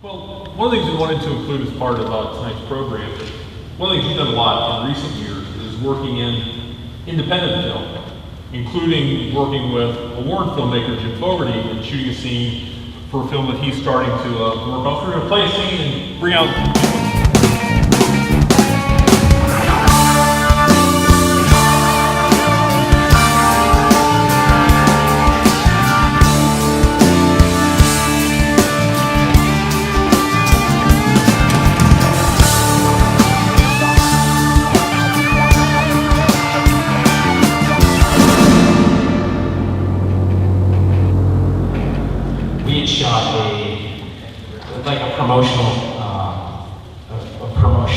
Well, one of the things we wanted to include as part of tonight's program, one of the things we've done a lot in recent years is working in independent film, including working with award filmmaker Jim Fogarty and shooting a scene for a film that he's starting to work on. So we're going to play a scene and bring out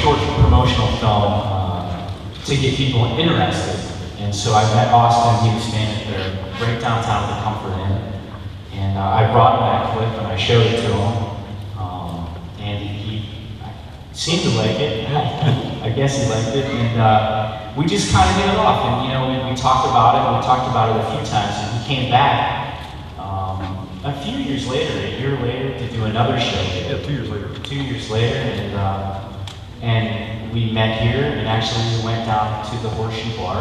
short promotional film to get people interested. And so I met Austin. He was staying at the right downtown at the Comfort Inn, and I brought him that clip and I showed it to him, and he seemed to like it. I guess he liked it, and we just kind of hit it off. And we talked about it. And we talked about it a few times, and he came back a few years later, a year later, to do another show. Yeah, 2 years later. 2 years later, and we met here, and actually we went down to the Horseshoe Bar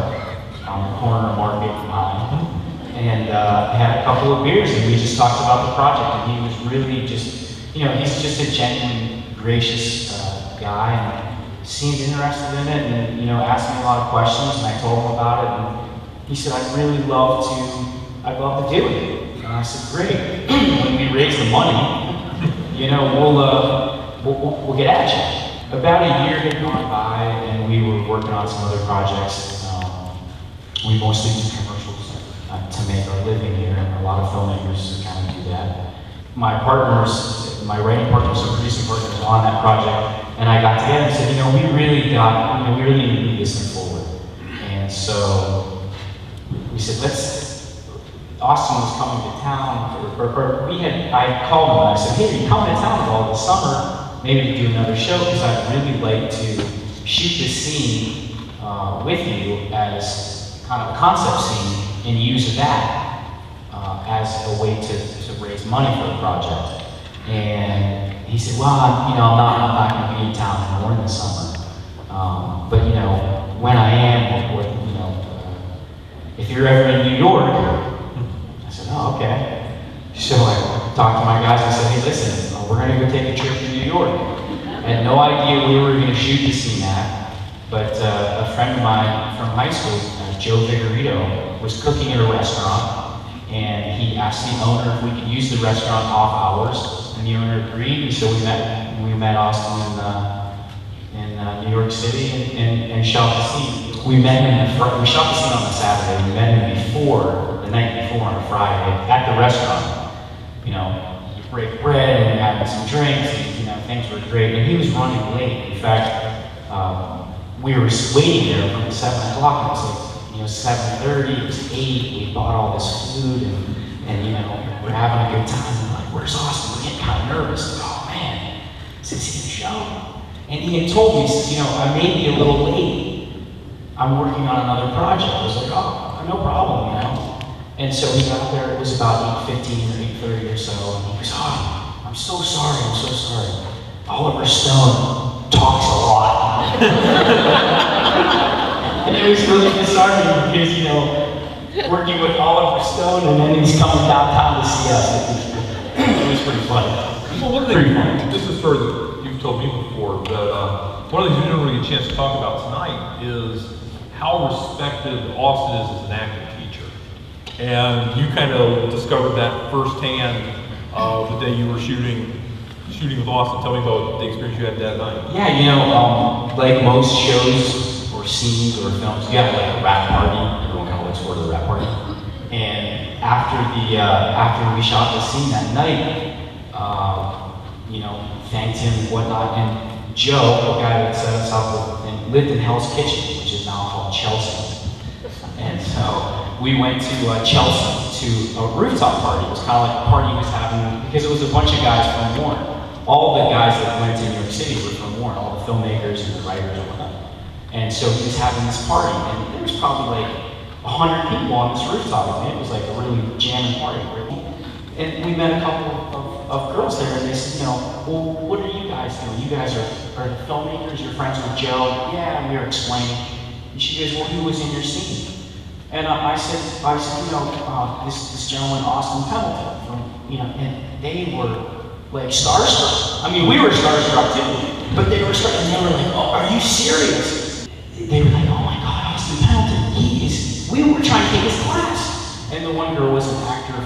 on the corner of Market and High, and had a couple of beers, and we just talked about the project. And he was really just, he's just a genuine, gracious guy, and seemed interested in it, and asked me a lot of questions, and I told him about it, and he said, I'd love to do it. And I said, great. When we raise the money, we'll get at you. About a year had gone by, and we were working on some other projects. We mostly do commercials to make our living here, and a lot of filmmakers kind of do that. My writing partners and producing partners on that project, and I got together and said, we really need to move this thing forward. And so we said, Austin was coming to town, I called him and I said, hey, are you coming to town all this summer? Maybe to do another show, because I'd really like to shoot this scene with you as kind of a concept scene and use that as a way to raise money for the project. And he said, well, I'm not going to be in town anymore in the summer. But when I am, if you're ever in New York, oh, okay. So I talked to my guys and said, hey, listen, we're going to go take a trip to New York. I had no idea we were going to shoot the scene at, but a friend of mine from high school, Joe Fogarty, was cooking at a restaurant, and he asked the owner if we could use the restaurant off hours, and the owner agreed, and so we met Austin in New York City and shot the scene. We shot the scene on a Saturday. We met him the night before on a Friday at the restaurant. You break bread and having some drinks, and things were great. And he was running late. In fact, we were waiting there from 7 o'clock. It was like 7:30. It was 8. We bought all this food, and we're having a good time. I'm like, where's Austin? We're getting kind of nervous. Like, oh man, is he the show? And he had told me, he says, I may be a little late. I'm working on another project. I was like, oh, no problem, And so we got there, it was about 8:15 or 8:30 or so, and he goes, oh, I'm so sorry. Oliver Stone talks a lot. And it was really disheartening because, working with Oliver Stone, and then he's coming downtown to see us. It was pretty funny. Well, one thing, this is further, you've told me before, that one of the things we didn't really get a chance to talk about tonight is how respected Austin is as an acting teacher. And you kind of discovered that firsthand the day you were shooting with Austin. Tell me about the experience you had that night. Yeah, like most shows or scenes or films, you have like a rap party. Everyone kind of looks forward to the rap party. And after we shot the scene that night, thanked him and whatnot. And Joe, the guy that set us up with, lived in Hell's Kitchen, which is now called Chelsea. And so we went to Chelsea to a rooftop party. It was kind of like a party he was having, because it was a bunch of guys from Warren. All the guys that went to New York City were from Warren, all the filmmakers and the writers and whatnot. And so he was having this party, and there was probably like 100 people on this rooftop. And it was like a really jamming party. And we met a couple of girls there, and they said, well, what are you guys doing? You guys are filmmakers, you're friends with Joe? Yeah, and we were explaining. And she goes, well, who was in your scene? And I said, this gentleman, Austin Pendleton, and they were like starstruck. I mean, we were starstruck too, but they were starstruck, and they were like, oh, are you serious? They were like, oh my God, Austin Pendleton, we were trying to take his class. And the one girl was an actress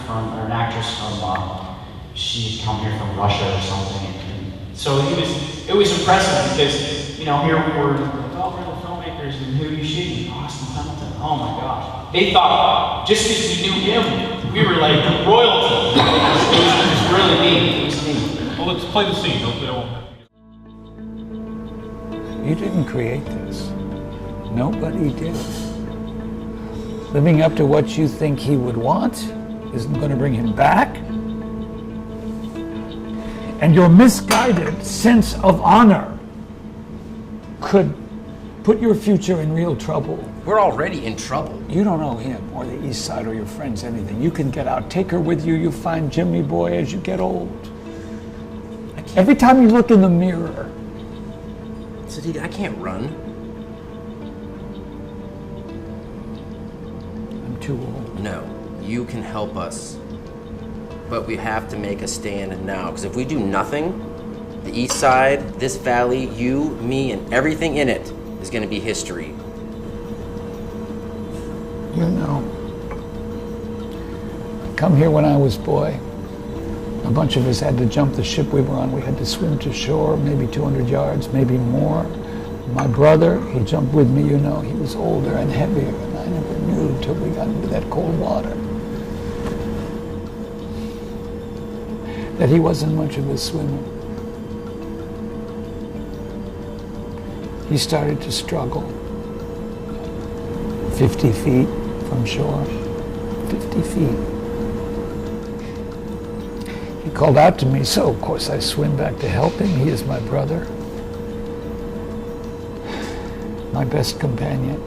from, she had come here from Russia or something. And so it was impressive because, here we were, like, oh, we're the filmmakers, and who are you shooting? Austin Pendleton. Oh my gosh. They thought, just because we knew him, we were like royalty. It was really neat. It was neat. Well, let's play the scene. Hopefully I won't. You didn't create this. Nobody did. Living up to what you think he would want isn't going to bring him back. And your misguided sense of honor could put your future in real trouble. We're already in trouble. You don't owe him or the East Side or your friends anything. You can get out, take her with you. You'll find Jimmy boy as you get old. Every time you look in the mirror. Sadie, I can't run. I'm too old. No, you can help us. But we have to make a stand now, because if we do nothing, the East Side, this valley, you, me, and everything in it is going to be history. You know, I come here when I was a boy. A bunch of us had to jump the ship we were on. We had to swim to shore, maybe 200 yards, maybe more. My brother, he jumped with me, he was older and heavier, and I never knew until we got into that cold water that he wasn't much of a swimmer. He started to struggle. 50 feet from shore, 50 feet. He called out to me, so of course I swim back to help him. He is my brother, my best companion.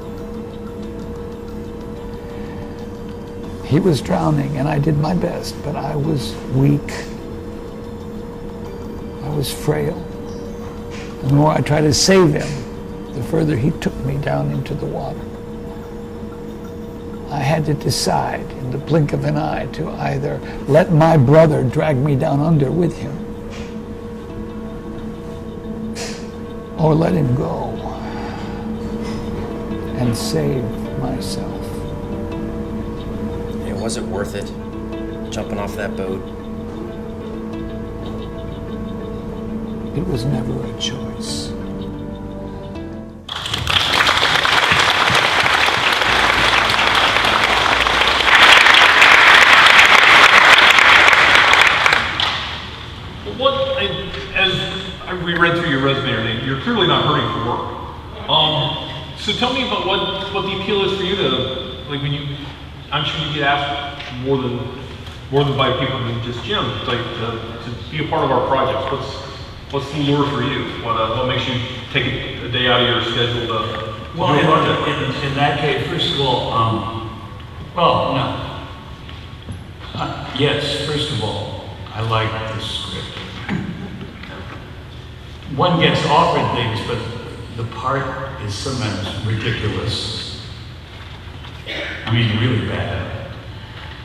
He was drowning and I did my best, but I was weak. I was frail. The more I tried to save him, the further he took me down into the water. I had to decide in the blink of an eye to either let my brother drag me down under with him or let him go and save myself. And was it worth it, jumping off that boat? It was never a choice. As we read through your resume, you're clearly not hurting for work. So tell me about what the appeal is for you to, like when I'm sure you get asked more than by people than just Jim, like to be a part of our projects. What's the lure for you? What makes you take a day out of your schedule to do a project? In that case, first of all, yes, first of all, I like the script. One gets offered things, but the part is sometimes ridiculous. I mean, really bad.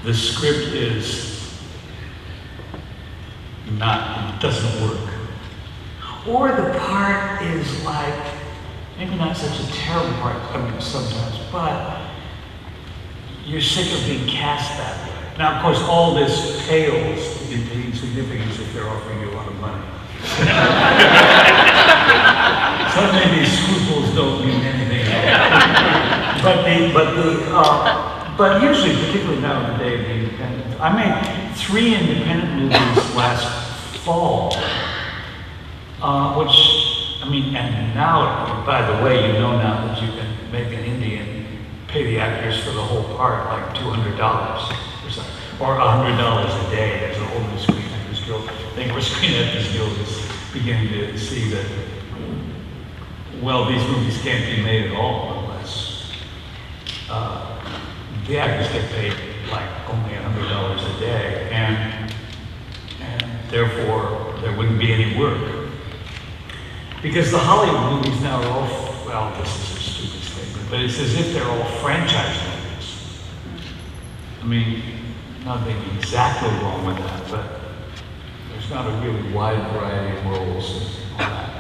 The script is it doesn't work. Or the part is like, maybe not such a terrible part, sometimes, but you're sick of being cast that way. Now, of course, all this pales in significance if they're offering you a lot of money. So maybe scruples don't mean anything else. But usually, particularly now in the day of the independent, I made 3 independent movies last fall, and now, by the way, now that you can make an indie and pay the actors for the whole part like $200 or something, or $100 a day. There's a whole new Screen Actors Guild. I think where Screen Actors Guild is beginning to see that, these movies can't be made at all unless the actors get paid like only $100 a day, and therefore there wouldn't be any work. Because the Hollywood movies now are all, well, this is a stupid statement, but it's as if they're all franchise movies. I mean, nothing exactly wrong with that, but there's not a really wide variety of roles and all that.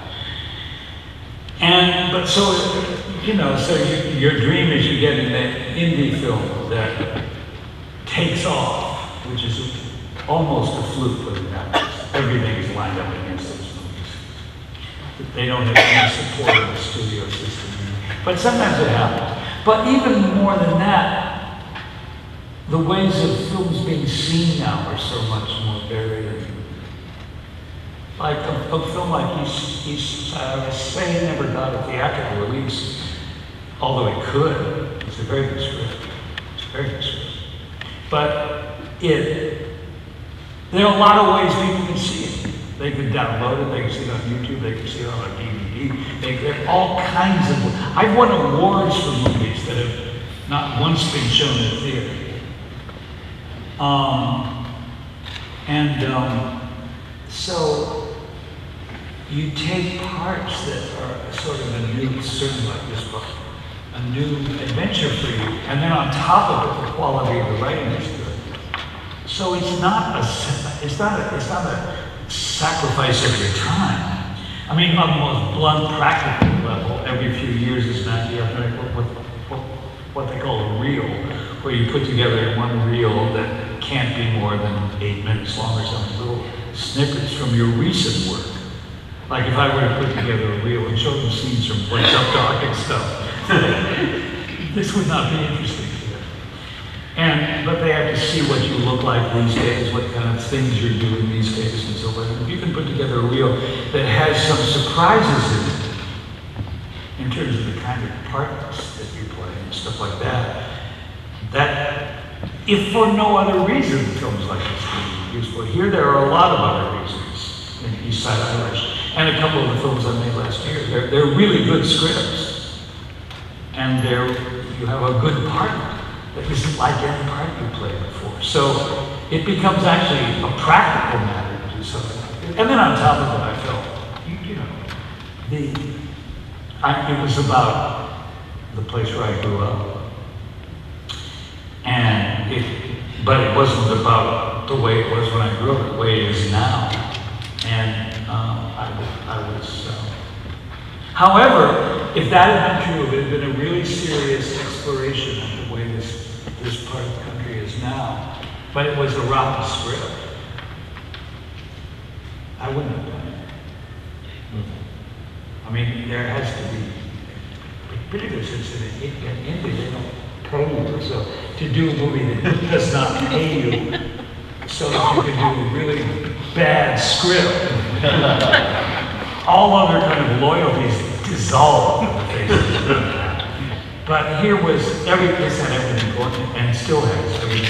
But so, so your dream is you get in that indie film that takes off, which is almost a fluke for the guys. Everything is lined up against those movies. They don't have any support of the studio system. But sometimes it happens. But even more than that, the ways of films being seen now are so much more varied. Like a film like Eastside Irish, never got a theatrical release, although it could. It's a very good script. It's a very good script. But there are a lot of ways people can see it. They can download it, they can see it on YouTube, they can see it on a DVD. There are all kinds of. I've won awards for movies that have not once been shown in the theater. So you take parts that are sort of a new, certainly like this book, a new adventure for you, and then on top of it, the quality of the writing is good. So it's not a sacrifice of your time. I mean, on the most blunt, practical level, every few years is not you have to make what they call a reel, where you put together one reel that can't be more than 8 minutes long or something, little snippets from your recent work. Like if I were to put together a reel and show them scenes from What's Up Doc and stuff, this would not be interesting to them. But they have to see what you look like these days, what kind of things you're doing these days and so forth. If you can put together a reel that has some surprises in terms of the kind of parts that you play and stuff like that, if for no other reason films like this can be useful. Here there are a lot of other reasons in Eastside Irish. And a couple of the films I made last year, they're really good scripts. And you have a good partner that isn't like any part you played before. So it becomes actually a practical matter to do something like this. And then on top of it, I felt, it was about the place where I grew up. But it wasn't about the way it was when I grew up, the way it is now. And I was. However, if that had been true, if it had been a really serious exploration of the way this part of the country is now, but it was a rotten script, I wouldn't have done it. I mean, there has to be, particularly since in India they don't pay you, so to do a movie that does not pay you, so that you can do a really bad script. All other kind of loyalties dissolve in the face of the But here was, this had everything going, and still has everything